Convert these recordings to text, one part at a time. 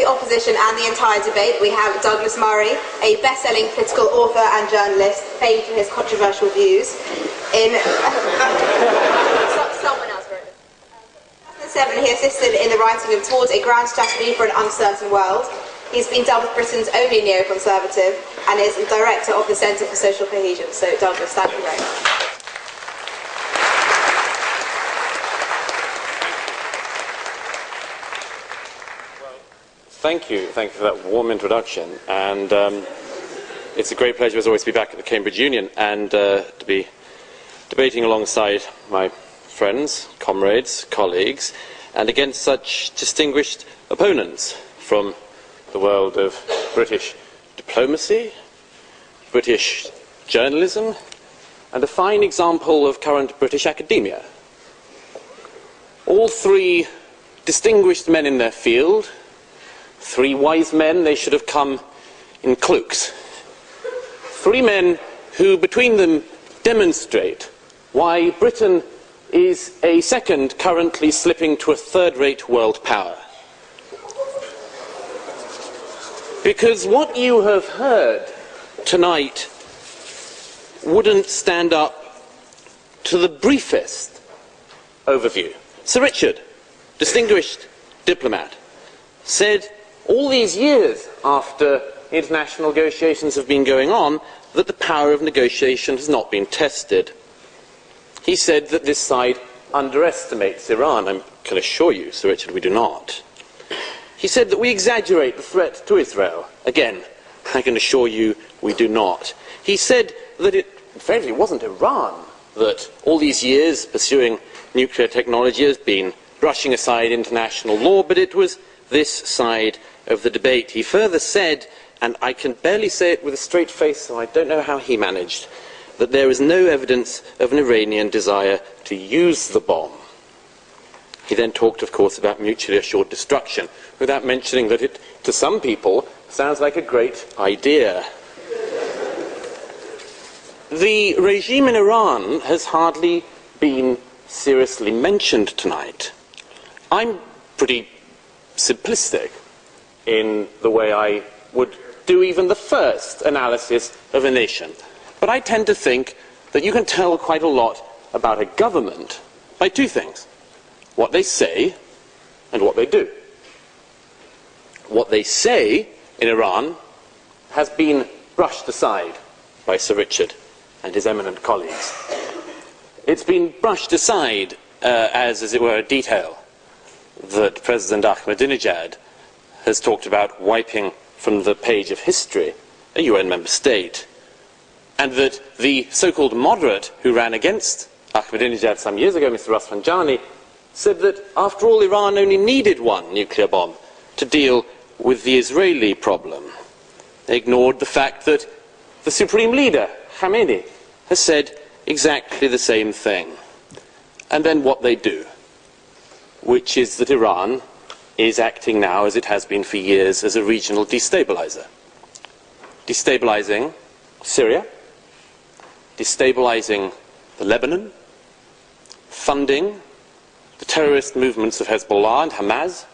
opposition and the entire debate, we have Douglas Murray, a best-selling political author and journalist, famed for his controversial views. In someone else wrote this. In 2007, he assisted in the writing of Towards a Grand Strategy for an Uncertain World. He's been dubbed Britain's only neoconservative and is the director of the Centre for Social Cohesion. So, Douglas, thank you very much. Thank you for that warm introduction, and it's a great pleasure as always to be back at the Cambridge Union and to be debating alongside my friends, comrades, colleagues, and against such distinguished opponents from the world of British diplomacy, British journalism, and a fine example of current British academia. All three distinguished men in their field, three wise men, they should have come in cloaks. Three men who, between them, demonstrate why Britain is a second, currently slipping to a third-rate world power. Because what you have heard tonight wouldn't stand up to the briefest overview. Sir Richard, distinguished diplomat, said all these years after international negotiations have been going on that the power of negotiation has not been tested. He said that this side underestimates Iran. I can assure you, Sir Richard, we do not. He said that we exaggerate the threat to Israel. Again, I can assure you we do not. He said that in fact, it wasn't Iran that all these years pursuing nuclear technology has been brushing aside international law, but it was this side of the debate. He further said, and I can barely say it with a straight face, so I don't know how he managed, that there is no evidence of an Iranian desire to use the bomb. He then talked, of course, about mutually assured destruction, without mentioning that it, to some people, sounds like a great idea. The regime in Iran has hardly been seriously mentioned tonight. I'm pretty simplistic in the way I would do even the first analysis of a nation. But I tend to think that you can tell quite a lot about a government by two things: what they say and what they do. What they say in Iran has been brushed aside by Sir Richard and his eminent colleagues. It's been brushed aside as it were, a detail that President Ahmadinejad has talked about wiping from the page of history a UN member state, and that the so-called moderate who ran against Ahmadinejad some years ago, Mr. Rafsanjani, said that after all Iran only needed one nuclear bomb to deal with the Israeli problem. They ignored the fact that the supreme leader, Khamenei, has said exactly the same thing. And then what they do, which is that Iran is acting now, as it has been for years, as a regional destabilizer. Destabilizing Syria, destabilizing the Lebanon, funding the terrorist movements of Hezbollah and Hamas,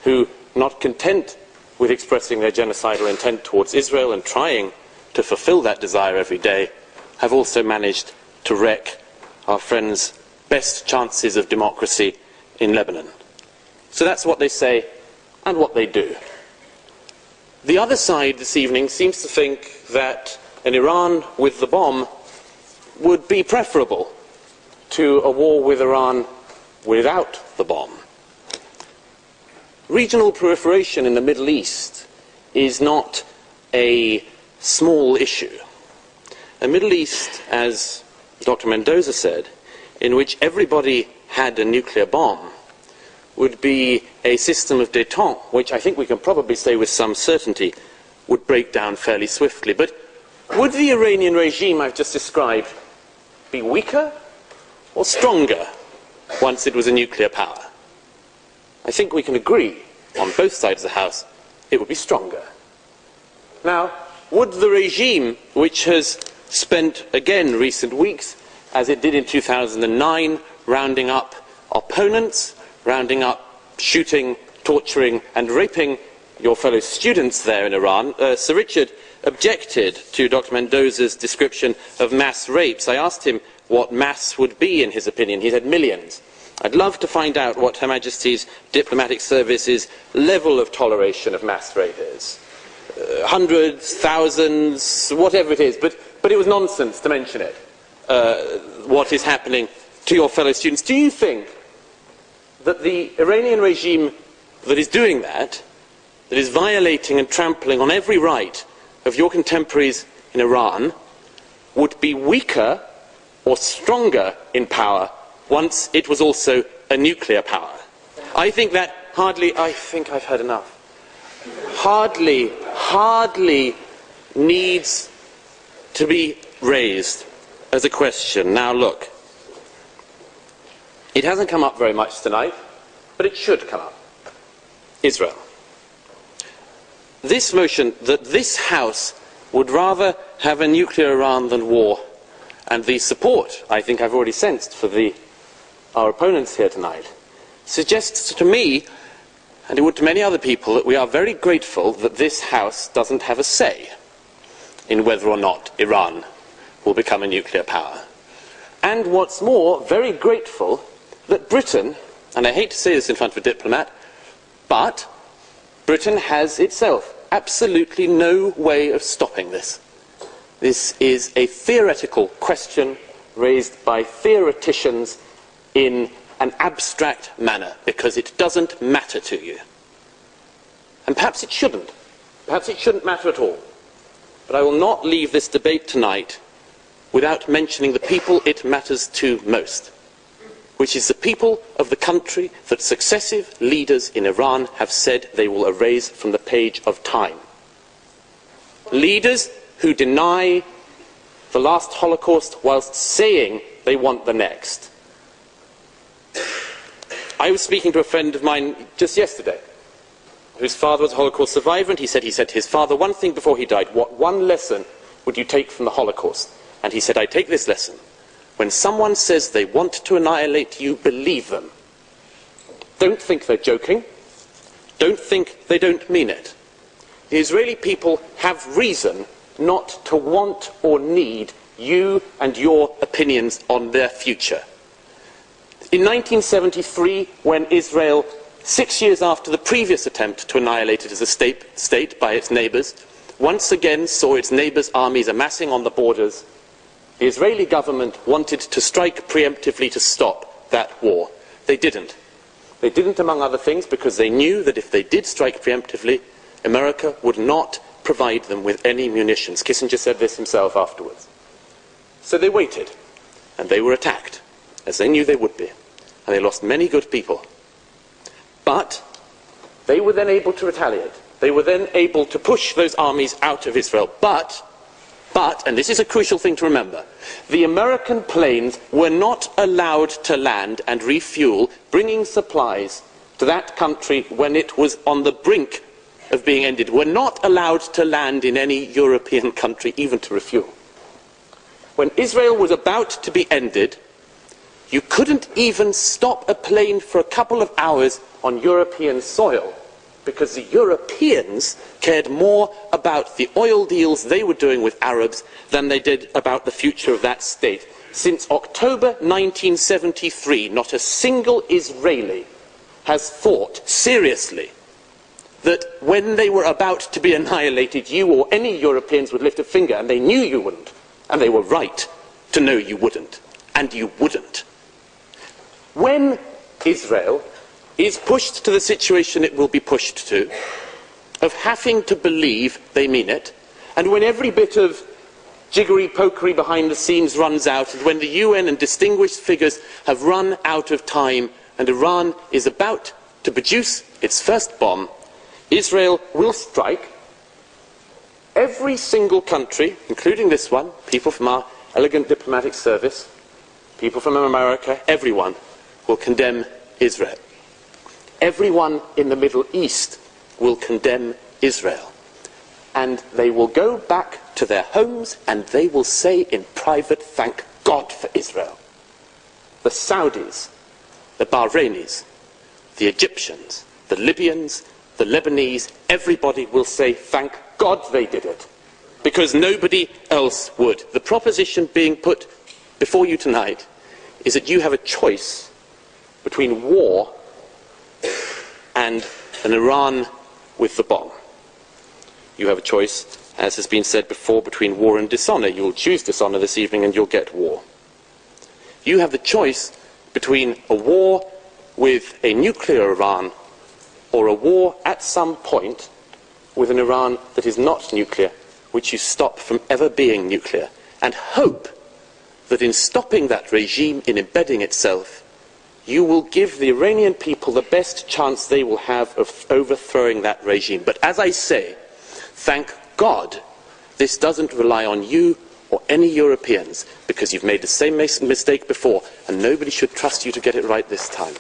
who, not content with expressing their genocidal intent towards Israel and trying to fulfill that desire every day, have also managed to wreck our friends' best chances of democracy in Lebanon. So that's what they say and what they do. The other side this evening seems to think that an Iran with the bomb would be preferable to a war with Iran without the bomb. Regional proliferation in the Middle East is not a small issue. A Middle East, as Dr. Mendoza said, in which everybody had a nuclear bomb, would be a system of détente, which I think we can probably say with some certainty would break down fairly swiftly. But would the Iranian regime I've just described be weaker or stronger once it was a nuclear power? I think we can agree on both sides of the House it would be stronger. Now, would the regime, which has spent again recent weeks, as it did in 2009, rounding up opponents, rounding up, shooting, torturing and raping your fellow students there in Iran, Sir Richard objected to Dr. Mendoza's description of mass rapes. I asked him what mass would be in his opinion. He said millions. I'd love to find out what Her Majesty's Diplomatic Service's level of toleration of mass rape is. Hundreds, thousands, whatever it is, but it was nonsense to mention it, what is happening to your fellow students. Do you think that the Iranian regime that is doing that is violating and trampling on every right of your contemporaries in Iran, would be weaker or stronger in power once it was also a nuclear power? I think that I think I've heard enough. Hardly needs to be raised as a question. Now look, it hasn't come up very much tonight, but it should come up. Israel. This motion that this House would rather have a nuclear Iran than war, and the support I think I've already sensed for our opponents here tonight, suggests to me, and it would to many other people, that we are very grateful that this House doesn't have a say in whether or not Iran will become a nuclear power. And what's more, very grateful that Britain, and I hate to say this in front of a diplomat, but Britain has itself absolutely no way of stopping this. This is a theoretical question raised by theoreticians in an abstract manner, because it doesn't matter to you. And perhaps it shouldn't. Perhaps it shouldn't matter at all. But I will not leave this debate tonight without mentioning the people it matters to most, which is the people of the country that successive leaders in Iran have said they will erase from the page of time. Leaders who deny the last Holocaust whilst saying they want the next. I was speaking to a friend of mine just yesterday, whose father was a Holocaust survivor, and he said to his father one thing before he died: what one lesson would you take from the Holocaust? And he said, I take this lesson. When someone says they want to annihilate you, believe them. Don't think they're joking. Don't think they don't mean it. The Israeli people have reason not to want or need you and your opinions on their future. In 1973, when Israel, 6 years after the previous attempt to annihilate it as a state by its neighbours, once again saw its neighbours' armies amassing on the borders, the Israeli government wanted to strike preemptively to stop that war. They didn't. They didn't, among other things, because they knew that if they did strike preemptively, America would not provide them with any munitions. Kissinger said this himself afterwards. So they waited, and they were attacked, as they knew they would be, and they lost many good people. But they were then able to retaliate. They were then able to push those armies out of Israel. But, and this is a crucial thing to remember, the American planes were not allowed to land and refuel, bringing supplies to that country when it was on the brink of being ended, were not allowed to land in any European country, even to refuel. When Israel was about to be ended, you couldn't even stop a plane for a couple of hours on European soil, because the Europeans cared more about the oil deals they were doing with Arabs than they did about the future of that state. Since October 1973, not a single Israeli has thought seriously that when they were about to be annihilated, you or any Europeans would lift a finger, and they knew you wouldn't, and they were right to know you wouldn't, and you wouldn't. When Israel is pushed to the situation it will be pushed to, of having to believe they mean it, and when every bit of jiggery-pokery behind the scenes runs out, and when the UN and distinguished figures have run out of time, and Iran is about to produce its first bomb, Israel will strike. Every single country, including this one, people from our elegant diplomatic service, people from America, everyone will condemn Israel. Everyone in the Middle East will condemn Israel. And they will go back to their homes and they will say in private, thank God for Israel. The Saudis, the Bahrainis, the Egyptians, the Libyans, the Lebanese, everybody will say, thank God they did it, because nobody else would. The proposition being put before you tonight is that you have a choice between war and an Iran with the bomb. You have a choice, as has been said before, between war and dishonour. You'll choose dishonour this evening and you'll get war. You have the choice between a war with a nuclear Iran or a war at some point with an Iran that is not nuclear, which you stop from ever being nuclear, and hope that in stopping that regime, in embedding itself, you will give the Iranian people the best chance they will have of overthrowing that regime. But as I say, thank God this doesn't rely on you or any Europeans, because you've made the same mistake before, and nobody should trust you to get it right this time.